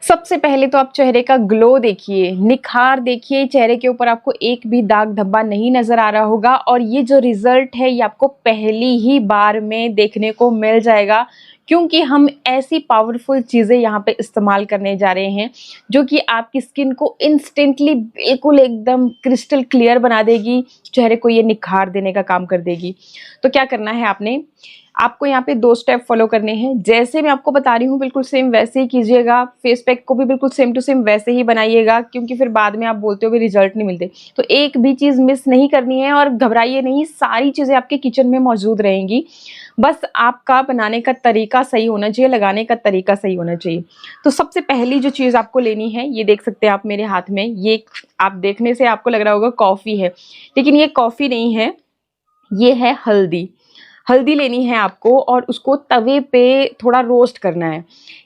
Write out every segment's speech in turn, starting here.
सबसे पहले तो आप चेहरे का ग्लो देखिए, निखार देखिए, चेहरे के ऊपर आपको एक भी दाग धब्बा नहीं नज़र आ रहा होगा और ये जो रिज़ल्ट है ये आपको पहली ही बार में देखने को मिल जाएगा, क्योंकि हम ऐसी पावरफुल चीज़ें यहाँ पे इस्तेमाल करने जा रहे हैं, जो कि आपकी स्किन को इंस्टेंटली बिल्कुल एकदम क्रिस्टल क्लियर बना देगी, चेहरे को ये निखार देने का काम कर देगी। तो क्या करना है आपको यहाँ पे 2 स्टेप फॉलो करने हैं। जैसे मैं आपको बता रही हूँ बिल्कुल सेम वैसे ही कीजिएगा। फेस पैक को भी बिल्कुल सेम टू सेम वैसे ही बनाइएगा, क्योंकि फिर बाद में आप बोलते हो कि रिजल्ट नहीं मिलते। तो एक भी चीज़ मिस नहीं करनी है और घबराइए नहीं, सारी चीज़ें आपके किचन में मौजूद रहेंगी। बस आपका बनाने का तरीका सही होना चाहिए, लगाने का तरीका सही होना चाहिए। तो सबसे पहली जो चीज़ आपको लेनी है, ये देख सकते हैं आप मेरे हाथ में, ये आप देखने से आपको लग रहा होगा कॉफ़ी है, लेकिन ये कॉफ़ी नहीं है, ये है हल्दी। हल्दी लेनी है आपको और उसको तवे पे थोड़ा रोस्ट करना है।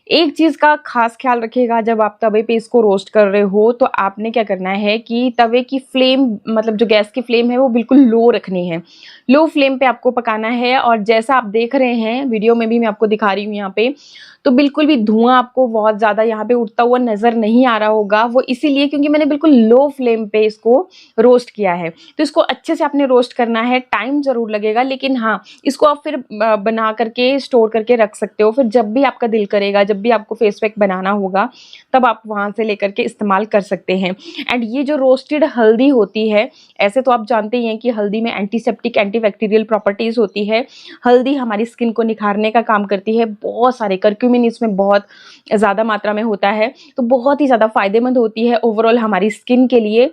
एक चीज़ का ख़ास ख़्याल रखिएगा, जब आप तवे पे इसको रोस्ट कर रहे हो तो आपने क्या करना है कि तवे की फ्लेम, मतलब जो गैस की फ्लेम है वो बिल्कुल लो रखनी है। लो फ्लेम पे आपको पकाना है और जैसा आप देख रहे हैं वीडियो में भी मैं आपको दिखा रही हूँ यहाँ पे, तो बिल्कुल भी धुआं आपको बहुत ज़्यादा यहाँ पे उठता हुआ नज़र नहीं आ रहा होगा। वो इसीलिए क्योंकि मैंने बिल्कुल लो फ्लेम पे इसको रोस्ट किया है। तो इसको अच्छे से आपने रोस्ट करना है, टाइम ज़रूर लगेगा, लेकिन हाँ, इसको आप फिर बना करके स्टोर करके रख सकते हो। फिर जब भी आपका दिल करेगा, जब भी आपको फेस पैक बनाना होगा, तब आप वहाँ से लेकर के इस्तेमाल कर सकते हैं। एंड ये जो रोस्टेड हल्दी होती है, ऐसे तो आप जानते ही हैं कि हल्दी में एंटीसेप्टिक, एंटीबैक्टीरियल प्रॉपर्टीज़ होती है। हल्दी हमारी स्किन को निखारने का काम करती है। बहुत सारे करक्यूमिन इसमें बहुत ज़्यादा मात्रा में होता है, तो बहुत ही ज़्यादा फ़ायदेमंद होती है ओवरऑल हमारी स्किन के लिए।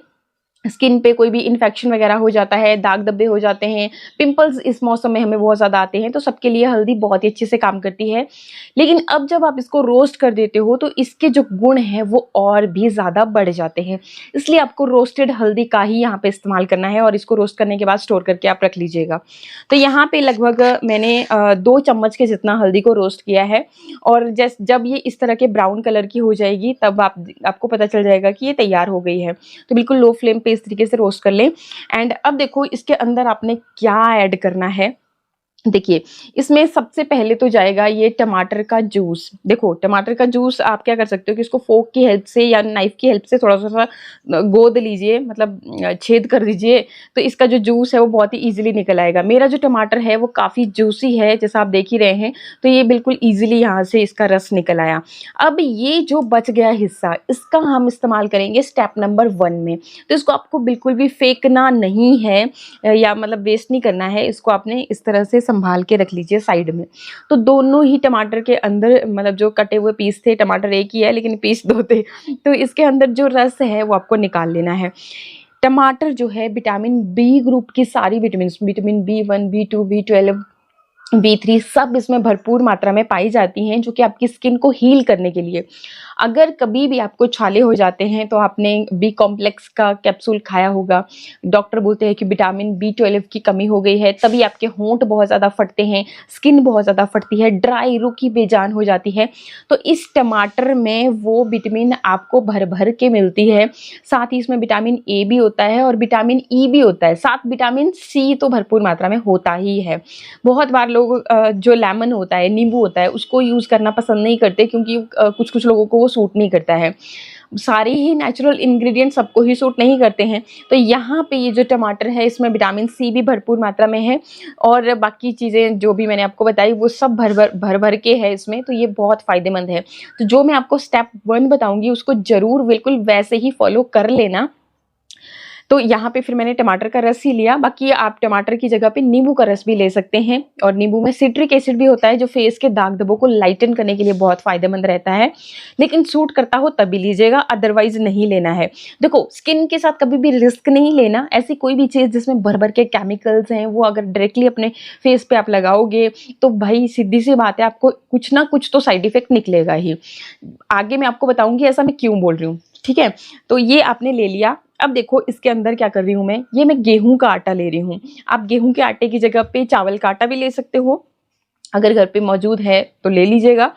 स्किन पे कोई भी इन्फेक्शन वगैरह हो जाता है, दाग धब्बे हो जाते हैं, पिंपल्स इस मौसम में हमें बहुत ज़्यादा आते हैं, तो सबके लिए हल्दी बहुत ही अच्छे से काम करती है। लेकिन अब जब आप इसको रोस्ट कर देते हो तो इसके जो गुण हैं वो और भी ज़्यादा बढ़ जाते हैं। इसलिए आपको रोस्टेड हल्दी का ही यहाँ पे इस्तेमाल करना है और इसको रोस्ट करने के बाद स्टोर करके आप रख लीजिएगा। तो यहाँ पे लगभग मैंने 2 चम्मच के जितना हल्दी को रोस्ट किया है और जब ये इस तरह के ब्राउन कलर की हो जाएगी तब आपको पता चल जाएगा कि ये तैयार हो गई है। तो बिल्कुल लो फ्लेम पे इस तरीके से रोस्ट कर लें। एंड अब देखो इसके अंदर आपने क्या ऐड करना है। देखिए, इसमें सबसे पहले तो जाएगा ये टमाटर का जूस। देखो, टमाटर का जूस आप क्या कर सकते हो कि इसको फोक की हेल्प से या नाइफ की हेल्प से थोड़ा-सा गोद लीजिए, मतलब छेद कर दीजिए, तो इसका जो जूस है वो बहुत ही ईज़िली निकल आएगा। मेरा जो टमाटर है वो काफ़ी जूसी है, जैसा आप देख ही रहे हैं, तो ये बिल्कुल ईज़िली यहाँ से इसका रस निकल आया। अब ये जो बच गया हिस्सा, इसका हम इस्तेमाल करेंगे स्टेप नंबर 1 में। तो इसको आपको बिल्कुल भी फेंकना नहीं है या मतलब वेस्ट नहीं करना है, इसको आपने इस तरह से संभाल के रख लीजिए साइड में। तो दोनों ही टमाटर के अंदर, मतलब जो कटे हुए पीस थे, टमाटर एक ही है लेकिन पीस 2 थे, तो इसके अंदर जो रस है वो आपको निकाल लेना है। टमाटर जो है विटामिन बी ग्रुप की सारी vitamins, vitamin B1, बी2, B12, B3 सब इसमें भरपूर मात्रा में पाई जाती हैं, जो कि आपकी स्किन को हील करने के लिए। अगर कभी भी आपको छाले हो जाते हैं तो आपने बी कॉम्प्लेक्स का कैप्सूल खाया होगा। डॉक्टर बोलते हैं कि विटामिन बी12 की कमी हो गई है, तभी आपके होंठ बहुत ज़्यादा फटते हैं, स्किन बहुत ज़्यादा फटती है, ड्राई, रूखी, बेजान हो जाती है। तो इस टमाटर में वो विटामिन आपको भर-भर के मिलती है। साथ ही इसमें विटामिन ए भी होता है और विटामिन ई भी होता है। साथ विटामिन सी तो भरपूर मात्रा में होता ही है। बहुत बार लोग जो लेमन होता है, नींबू होता है, उसको यूज़ करना पसंद नहीं करते, क्योंकि कुछ-कुछ लोगों को वो सूट नहीं करता है। सारे ही नेचुरल इंग्रेडिएंट सबको ही सूट नहीं करते हैं। तो यहाँ पे ये जो टमाटर है इसमें विटामिन सी भी भरपूर मात्रा में है और बाकी चीज़ें जो भी मैंने आपको बताई वो सब भर-भर के है इसमें, तो ये बहुत फ़ायदेमंद है। तो जो मैं आपको स्टेप 1 बताऊँगी उसको ज़रूर बिल्कुल वैसे ही फ़ॉलो कर लेना। तो यहाँ पे फिर मैंने टमाटर का रस ही लिया, बाकी आप टमाटर की जगह पे नींबू का रस भी ले सकते हैं और नींबू में सिट्रिक एसिड भी होता है, जो फेस के दाग धब्बों को लाइटन करने के लिए बहुत फ़ायदेमंद रहता है। लेकिन सूट करता हो तभी लीजिएगा, अदरवाइज़ नहीं लेना है। देखो, स्किन के साथ कभी भी रिस्क नहीं लेना। ऐसी कोई भी चीज़ जिसमें भर-भर के केमिकल्स हैं, वो अगर डायरेक्टली अपने फेस पे आप लगाओगे तो भाई सीधी-सी बात है, आपको कुछ ना कुछ तो साइड इफ़ेक्ट निकलेगा ही। आगे मैं आपको बताऊँगी ऐसा मैं क्यों बोल रही हूँ, ठीक है? तो ये आपने ले लिया। अब देखो इसके अंदर क्या कर रही हूँ मैं, ये मैं गेहूँ का आटा ले रही हूँ। आप गेहूँ के आटे की जगह पे चावल का आटा भी ले सकते हो, अगर घर पे मौजूद है तो ले लीजिएगा।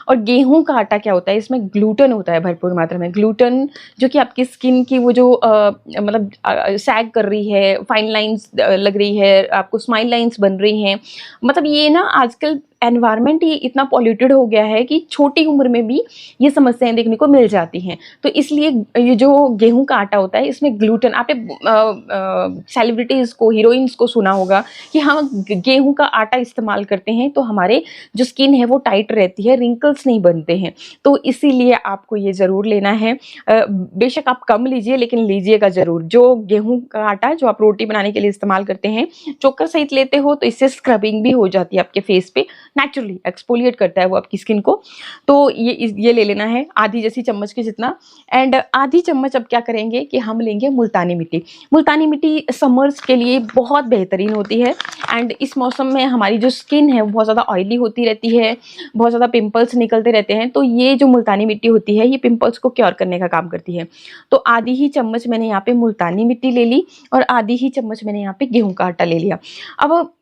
और गेहूँ का आटा क्या होता है, इसमें ग्लूटेन होता है भरपूर मात्रा में। ग्लूटेन जो कि आपकी स्किन की वो जो मतलब सैग कर रही है, फाइन लाइन्स लग रही है, आपको स्माइल लाइन्स बन रही हैं, मतलब ये ना आजकल एनवायरनमेंट ही इतना पॉल्यूटेड हो गया है कि छोटी उम्र में भी ये समस्याएं देखने को मिल जाती हैं। तो इसलिए ये जो गेहूं का आटा होता है इसमें ग्लूटेन, आपने सेलिब्रिटीज को, हीरोइंस को सुना होगा कि हम गेहूं का आटा इस्तेमाल करते हैं तो हमारे जो स्किन है वो टाइट रहती है, रिंकल्स नहीं बनते हैं। तो इसीलिए आपको ये ज़रूर लेना है। बेशक आप कम लीजिए लेकिन लीजिएगा ज़रूर। जो गेहूं का आटा जो आप रोटी बनाने के लिए इस्तेमाल करते हैं, चोकर सहित लेते हो तो इससे स्क्रबिंग भी हो जाती है आपके फेस पे, नेचुरली एक्सफोलिएट करता है वो आपकी स्किन को। तो ये ले लेना है आधी जैसी चम्मच के जितना। एंड आधी चम्मच अब क्या करेंगे कि हम लेंगे मुल्तानी मिट्टी। मुल्तानी मिट्टी समर्स के लिए बहुत बेहतरीन होती है। एंड इस मौसम में हमारी जो स्किन है वो बहुत ज़्यादा ऑयली होती रहती है, बहुत ज़्यादा पिंपल्स निकलते रहते हैं। तो ये जो मुल्तानी मिट्टी होती है ये पिंपल्स को क्योर करने का काम करती है। तो आधी ही चम्मच मैंने यहाँ पे मुल्तानी मिट्टी ले ली और आधी ही चम्मच मैंने यहाँ पे गेहूं का आटा ले लिया। अब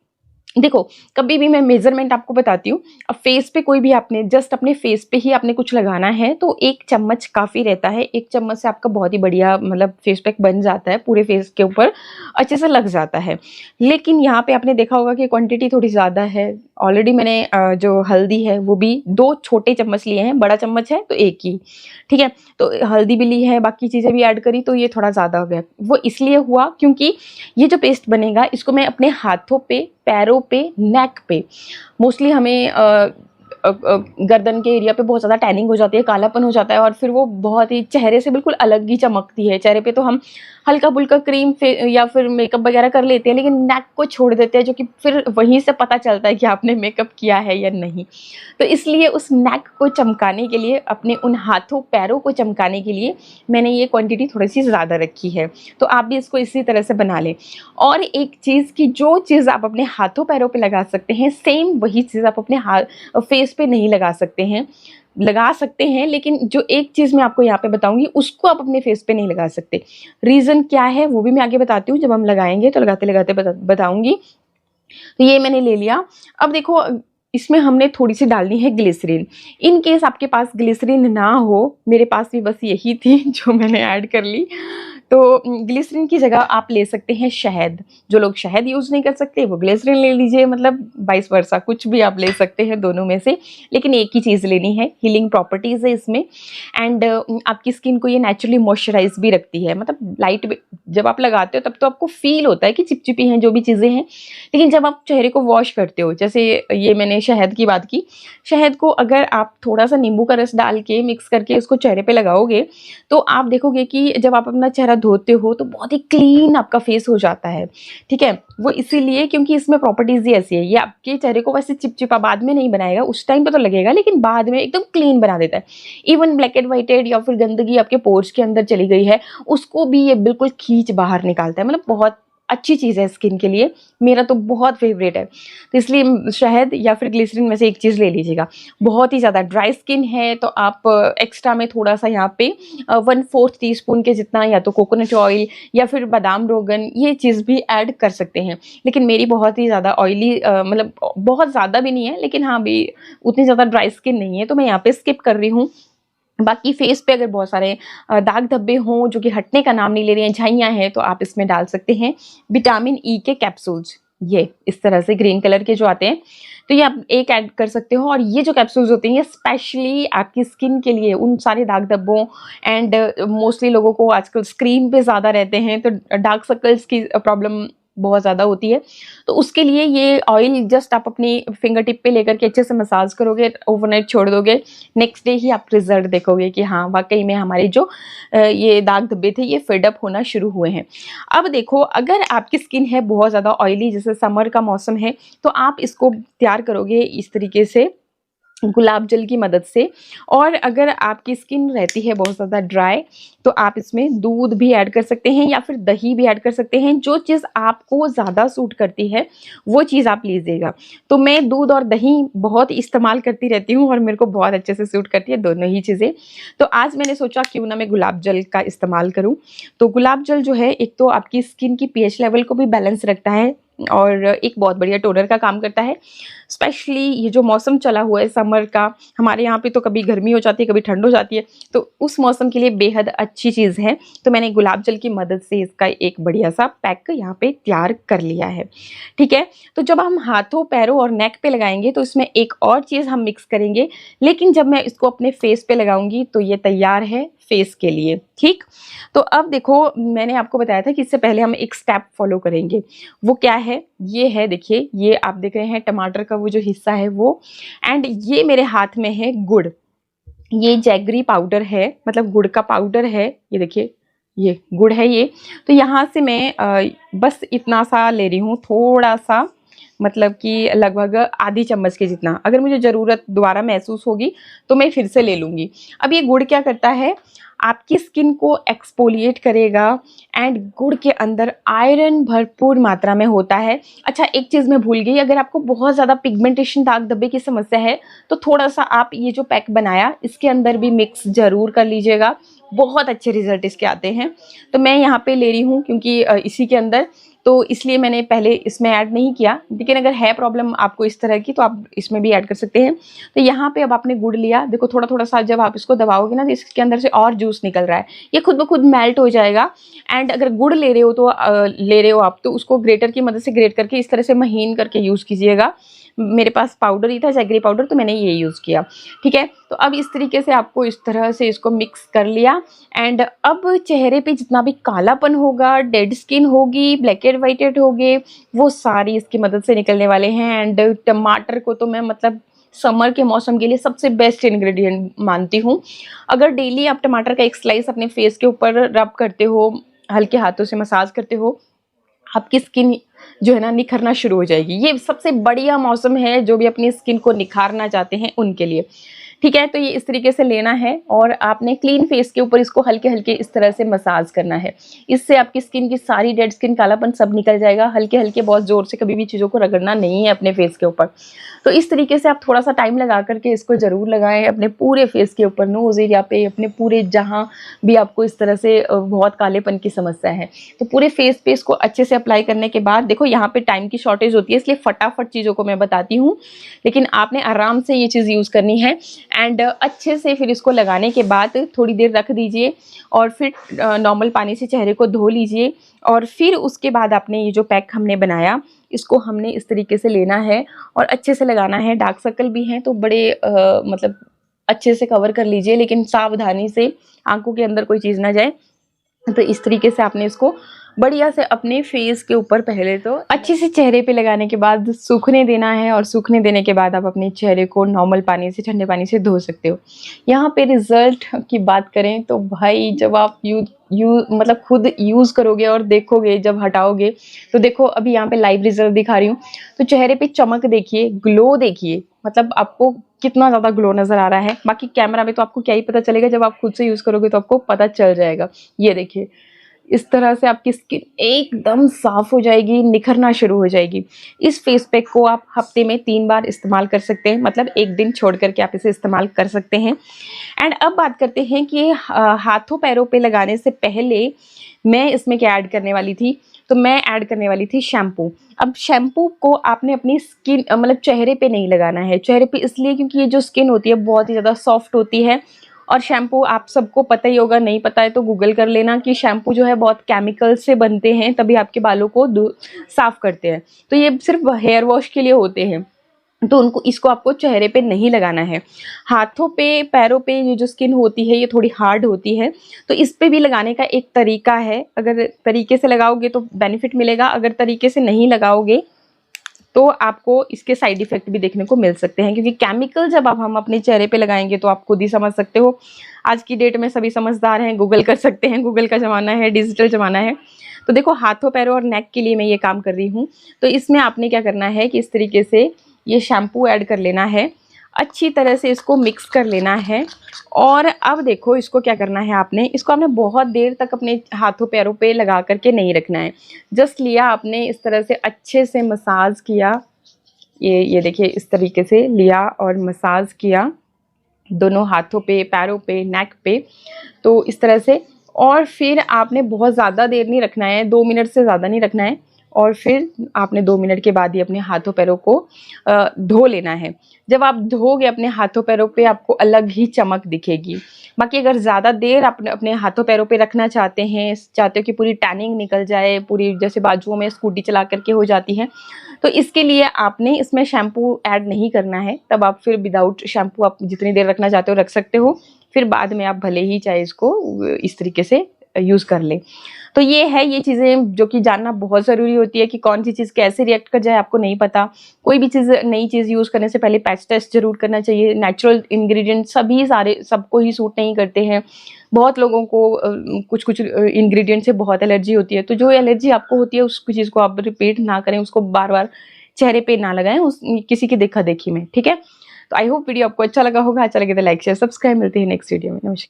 देखो, कभी भी मैं मेजरमेंट आपको बताती हूँ। अब फेस पे कोई भी आपने जस्ट अपने फेस पे ही आपने कुछ लगाना है तो 1 चम्मच काफ़ी रहता है। 1 चम्मच से आपका बहुत ही बढ़िया मतलब फेस पैक बन जाता है, पूरे फेस के ऊपर अच्छे से लग जाता है। लेकिन यहाँ पे आपने देखा होगा कि क्वांटिटी थोड़ी ज़्यादा है। ऑलरेडी मैंने जो हल्दी है वो भी 2 छोटे चम्मच लिए हैं, बड़ा चम्मच है तो 1 ही, ठीक है। तो हल्दी भी ली है, बाकी चीज़ें भी ऐड करी तो ये थोड़ा ज़्यादा हो गया। वो इसलिए हुआ क्योंकि ये जो पेस्ट बनेगा इसको मैं अपने हाथों पे, पैरों पे, नेक पे, मोस्टली हमें गर्दन के एरिया पे बहुत ज़्यादा टैनिंग हो जाती है, कालापन हो जाता है और फिर वो बहुत ही चेहरे से बिल्कुल अलग ही चमकती है। चेहरे पे तो हम हल्का फुल्का क्रीम या फिर मेकअप वगैरह कर लेते हैं लेकिन नेक को छोड़ देते हैं, जो कि फिर वहीं से पता चलता है कि आपने मेकअप किया है या नहीं। तो इसलिए उस नेक को चमकाने के लिए, अपने उन हाथों पैरों को चमकाने के लिए मैंने ये क्वांटिटी थोड़ी सी ज़्यादा रखी है। तो आप भी इसको इसी तरह से बना लें। और एक चीज़ की जो चीज़ आप अपने हाथों पैरों पे लगा सकते हैं, सेम वही चीज़ आप अपने फेस पे नहीं लगा सकते हैं। लगा सकते हैं लेकिन जो एक चीज़ मैं आपको यहाँ पे बताऊंगी उसको आप अपने फेस पे नहीं लगा सकते। रीज़न क्या है वो भी मैं आगे बताती हूँ, जब हम लगाएंगे तो लगाते लगाते बताऊंगी। तो ये मैंने ले लिया। अब देखो, इसमें हमने थोड़ी सी डालनी है ग्लिसरीन। इन केस आपके पास ग्लिसरीन ना हो, मेरे पास भी बस यही थी जो मैंने ऐड कर ली। तो ग्लिसरीन की जगह आप ले सकते हैं शहद। जो लोग शहद यूज़ नहीं कर सकते वो ग्लिसरीन ले लीजिए, मतलब वाइस वर्सा, कुछ भी आप ले सकते हैं दोनों में से। लेकिन एक ही चीज़ लेनी है, हीलिंग प्रॉपर्टीज़ है इसमें। एंड आपकी स्किन को ये नेचुरली मॉइस्चराइज भी रखती है। मतलब लाइट जब आप लगाते हो तब तो आपको फील होता है कि चिपचिपी हैं जो भी चीज़ें हैं, लेकिन जब आप चेहरे को वॉश करते हो, जैसे ये मैंने शहद की बात की, शहद को अगर आप थोड़ा सा नींबू का रस डाल के मिक्स करके उसको चेहरे पे लगाओगे तो आप देखोगे कि जब आप अपना चेहरा धोते हो तो बहुत ही क्लीन आपका फेस हो जाता है, ठीक है। वो इसीलिए क्योंकि इसमें प्रॉपर्टीज ही ऐसी है। ये आपके चेहरे को वैसे चिपचिपा बाद में नहीं बनाएगा, उस टाइम पे तो लगेगा लेकिन बाद में एकदम क्लीन बना देता है। इवन ब्लैक एंड व्हाइटेड या फिर गंदगी आपके पोर्स के अंदर चली गई है उसको भी ये बिल्कुल खींच बाहर निकालता है। मतलब बहुत अच्छी चीज़ है स्किन के लिए, मेरा तो बहुत फेवरेट है। तो इसलिए शहद या फिर ग्लिसरीन में से एक चीज़ ले लीजिएगा। बहुत ही ज़्यादा ड्राई स्किन है तो आप एक्स्ट्रा में थोड़ा सा यहाँ पे 1/4 टीस्पून के जितना या तो कोकोनट ऑयल या फिर बादाम रोगन ये चीज़ भी ऐड कर सकते हैं। लेकिन मेरी बहुत ही ज़्यादा ऑयली मतलब बहुत ज़्यादा भी नहीं है लेकिन हाँ भी उतनी ज़्यादा ड्राई स्किन नहीं है तो मैं यहाँ पे स्किप कर रही हूँ। बाकी फेस पे अगर बहुत सारे दाग धब्बे हों जो कि हटने का नाम नहीं ले रहे हैं, झाइयाँ हैं, तो आप इसमें डाल सकते हैं विटामिन ई के कैप्सूल्स। ये इस तरह से ग्रीन कलर के जो आते हैं तो ये आप एक ऐड कर सकते हो। और ये जो कैप्सूल्स होते हैं ये स्पेशली आपकी स्किन के लिए, उन सारे दाग धब्बों एंड मोस्टली लोगों को आजकल स्क्रीन पे ज़्यादा रहते हैं तो डार्क सर्कल्स की प्रॉब्लम बहुत ज़्यादा होती है। तो उसके लिए ये ऑयल जस्ट आप अपनी फिंगर टिप पे लेकर के अच्छे से मसाज करोगे, ओवरनाइट छोड़ दोगे, नेक्स्ट डे ही आप रिजल्ट देखोगे कि हाँ वाकई में हमारे जो ये दाग धब्बे थे ये फेड अप होना शुरू हुए हैं। अब देखो, अगर आपकी स्किन है बहुत ज़्यादा ऑयली, जैसे समर का मौसम है, तो आप इसको तैयार करोगे इस तरीके से गुलाब जल की मदद से। और अगर आपकी स्किन रहती है बहुत ज़्यादा ड्राई तो आप इसमें दूध भी ऐड कर सकते हैं या फिर दही भी ऐड कर सकते हैं। जो चीज़ आपको ज़्यादा सूट करती है वो चीज़ आप लीजिएगा। तो मैं दूध और दही बहुत इस्तेमाल करती रहती हूँ और मेरे को बहुत अच्छे से सूट करती है दोनों ही चीज़ें। तो आज मैंने सोचा क्यों ना मैं गुलाब जल का इस्तेमाल करूँ। तो गुलाब जल जो है एक तो आपकी स्किन की पीएच लेवल को भी बैलेंस रखता है, और एक बहुत बढ़िया टोनर का काम करता है। स्पेशली ये जो मौसम चला हुआ है समर का, हमारे यहाँ पे तो कभी गर्मी हो जाती है कभी ठंड हो जाती है, तो उस मौसम के लिए बेहद अच्छी चीज़ है। तो मैंने गुलाब जल की मदद से इसका एक बढ़िया सा पैक यहाँ पे तैयार कर लिया है। ठीक है, तो जब हम हाथों पैरों और नेक पे लगाएंगे तो इसमें एक और चीज़ हम मिक्स करेंगे, लेकिन जब मैं इसको अपने फेस पे लगाऊंगी तो ये तैयार है फेस के लिए। ठीक, तो अब देखो मैंने आपको बताया था कि इससे पहले हम एक स्टेप फॉलो करेंगे। वो क्या है? ये है, देखिए ये आप देख रहे हैं टमाटर का वो जो हिस्सा है वो, एंड ये मेरे हाथ में है गुड़। ये जैगरी पाउडर है, मतलब गुड़ का पाउडर है। ये देखिए ये गुड़ है ये। तो यहाँ से मैं बस इतना सा ले रही हूँ, थोड़ा सा, मतलब कि लगभग आधी चम्मच के जितना। अगर मुझे ज़रूरत दोबारा महसूस होगी तो मैं फिर से ले लूँगी। अब ये गुड़ क्या करता है, आपकी स्किन को एक्सफोलिएट करेगा, एंड गुड़ के अंदर आयरन भरपूर मात्रा में होता है। अच्छा, एक चीज़ मैं भूल गई, अगर आपको बहुत ज़्यादा पिगमेंटेशन दाग धब्बे की समस्या है तो थोड़ा सा आप ये जो पैक बनाया इसके अंदर भी मिक्स ज़रूर कर लीजिएगा, बहुत अच्छे रिजल्ट इसके आते हैं। तो मैं यहाँ पे ले रही हूँ क्योंकि इसी के अंदर, तो इसलिए मैंने पहले इसमें ऐड नहीं किया, लेकिन अगर है प्रॉब्लम आपको इस तरह की तो आप इसमें भी ऐड कर सकते हैं। तो यहाँ पे अब आपने गुड़ लिया, देखो थोड़ा थोड़ा सा जब आप इसको दबाओगे ना तो इसके अंदर से और जूस निकल रहा है, ये खुद ब खुद मेल्ट हो जाएगा। एंड अगर गुड़ ले रहे हो तो आप तो उसको ग्रेटर की मदद से ग्रेट करके इस तरह से महीन करके यूज़ कीजिएगा। मेरे पास पाउडर ही था, जैगरी पाउडर, तो मैंने ये यूज़ किया। ठीक है, तो अब इस तरीके से आपको इस तरह से इसको मिक्स कर लिया। एंड अब चेहरे पे जितना भी कालापन होगा, डेड स्किन होगी, ब्लैक हेड वाइट हेड होंगे, वो सारी इसकी मदद से निकलने वाले हैं। एंड टमाटर को तो मैं मतलब समर के मौसम के लिए सबसे बेस्ट इंग्रेडिएंट मानती हूँ। अगर डेली आप टमाटर का एक स्लाइस अपने फेस के ऊपर रब करते हो, हल्के हाथों से मसाज करते हो, आपकी स्किन जो है ना निखरना शुरू हो जाएगी। ये सबसे बढ़िया मौसम है जो भी अपनी स्किन को निखारना चाहते हैं उनके लिए। ठीक है, तो ये इस तरीके से लेना है और आपने क्लीन फेस के ऊपर इसको हल्के हल्के इस तरह से मसाज करना है। इससे आपकी स्किन की सारी डेड स्किन, कालापन सब निकल जाएगा। हल्के हल्के, बहुत जोर से कभी भी चीज़ों को रगड़ना नहीं है अपने फेस के ऊपर। तो इस तरीके से आप थोड़ा सा टाइम लगा करके इसको ज़रूर लगाएं अपने पूरे फेस के ऊपर, नोज एरिया पे, अपने पूरे जहाँ भी आपको इस तरह से बहुत कालेपन की समस्या है। तो पूरे फेस पे इसको अच्छे से अप्लाई करने के बाद, देखो यहाँ पे टाइम की शॉर्टेज होती है इसलिए फटाफट चीज़ों को मैं बताती हूँ, लेकिन आपने आराम से ये चीज़ यूज़ करनी है। एंड अच्छे से फिर इसको लगाने के बाद थोड़ी देर रख दीजिए और फिर नॉर्मल पानी से चेहरे को धो लीजिए। और फिर उसके बाद आपने ये जो पैक हमने बनाया इसको हमने इस तरीके से लेना है और अच्छे से लगाना है। डार्क सर्कल भी हैं तो बड़े मतलब अच्छे से कवर कर लीजिए, लेकिन सावधानी से, आंखों के अंदर कोई चीज़ ना जाए। तो इस तरीके से आपने इसको बढ़िया से अपने फेस के ऊपर पहले तो अच्छे से चेहरे पे लगाने के बाद सूखने देना है, और सूखने देने के बाद आप अपने चेहरे को नॉर्मल पानी से, ठंडे पानी से धो सकते हो। यहाँ पे रिजल्ट की बात करें तो भाई जब आप मतलब खुद यूज़ करोगे और देखोगे, जब हटाओगे तो देखो अभी यहाँ पे लाइव रिजल्ट दिखा रही हूँ, तो चेहरे पे चमक देखिए, ग्लो देखिए, मतलब आपको कितना ज़्यादा ग्लो नज़र आ रहा है। बाकी कैमरा में तो आपको क्या ही पता चलेगा, जब आप खुद से यूज़ करोगे तो आपको पता चल जाएगा। ये देखिए इस तरह से आपकी स्किन एकदम साफ हो जाएगी, निखरना शुरू हो जाएगी। इस फेस पैक को आप हफ्ते में 3 बार इस्तेमाल कर सकते हैं, मतलब एक दिन छोड़ करके आप इसे इस्तेमाल कर सकते हैं। एंड अब बात करते हैं कि हाथों पैरों पे लगाने से पहले मैं इसमें क्या ऐड करने वाली थी, तो मैं ऐड करने वाली थी शैम्पू। अब शैम्पू को आपने अपनी स्किन मतलब चेहरे पे नहीं लगाना है। चेहरे पे इसलिए क्योंकि ये जो स्किन होती है बहुत ही ज़्यादा सॉफ्ट होती है, और शैम्पू आप सबको पता ही होगा, नहीं पता है तो गूगल कर लेना कि शैम्पू जो है बहुत केमिकल से बनते हैं, तभी आपके बालों को साफ करते हैं। तो ये सिर्फ हेयर वॉश के लिए होते हैं, तो इसको आपको चेहरे पे नहीं लगाना है। हाथों पे, पैरों पे ये जो स्किन होती है ये थोड़ी हार्ड होती है, तो इस पे भी लगाने का एक तरीका है। अगर तरीके से लगाओगे तो बेनिफिट मिलेगा, अगर तरीके से नहीं लगाओगे तो आपको इसके साइड इफ़ेक्ट भी देखने को मिल सकते हैं, क्योंकि केमिकल जब आप हम अपने चेहरे पे लगाएंगे तो आप खुद ही समझ सकते हो। आज की डेट में सभी समझदार हैं, गूगल कर सकते हैं, गूगल का ज़माना है, डिजिटल ज़माना है। तो देखो हाथों, पैरों और नेक के लिए मैं ये काम कर रही हूँ। तो इसमें आपने क्या करना है कि इस तरीके से ये शैम्पू ऐड कर लेना है, अच्छी तरह से इसको मिक्स कर लेना है। और अब देखो इसको क्या करना है, इसको आपने बहुत देर तक अपने हाथों पैरों पे लगा करके नहीं रखना है। जस्ट लिया आपने, इस तरह से अच्छे से मसाज किया, ये देखिए इस तरीके से लिया और मसाज किया दोनों हाथों पे, पैरों पे, नेक पे, तो इस तरह से। और फिर आपने बहुत ज़्यादा देर नहीं रखना है, 2 मिनट से ज़्यादा नहीं रखना है। और फिर आपने 2 मिनट के बाद ही अपने हाथों पैरों को धो लेना है। जब आप धोगे अपने हाथों पैरों पे आपको अलग ही चमक दिखेगी। बाकी अगर ज़्यादा देर आप अपने हाथों पैरों पे रखना चाहते हो कि पूरी टैनिंग निकल जाए, पूरी जैसे बाजुओं में स्कूटी चला करके हो जाती है, तो इसके लिए आपने इसमें शैम्पू ऐड नहीं करना है। तब आप फिर विदाउट शैम्पू आप जितनी देर रखना चाहते हो रख सकते हो। फिर बाद में आप भले ही चाहे इसको इस तरीके से यूज़ कर लें। तो ये है, ये चीज़ें जो कि जानना बहुत ज़रूरी होती है कि कौन सी चीज़ कैसे रिएक्ट कर जाए आपको नहीं पता। कोई भी चीज़ नई चीज़ यूज़ करने से पहले पैच टेस्ट ज़रूर करना चाहिए। नेचुरल इंग्रेडिएंट सभी सारे सबको ही सूट नहीं करते हैं। बहुत लोगों को कुछ-कुछ इंग्रेडिएंट से बहुत एलर्जी होती है। तो जो एलर्जी आपको होती है उस चीज़ को आप रिपीट ना करें, उसको बार-बार चेहरे पे ना लगाएँ किसी की देखा-देखी में, ठीक है? तो आई होप वीडियो आपको अच्छा लगा होगा। अच्छा लगे तो लाइक, शेयर, सब्सक्राइब। मिलते हैं नेक्स्ट वीडियो में। नमस्कार।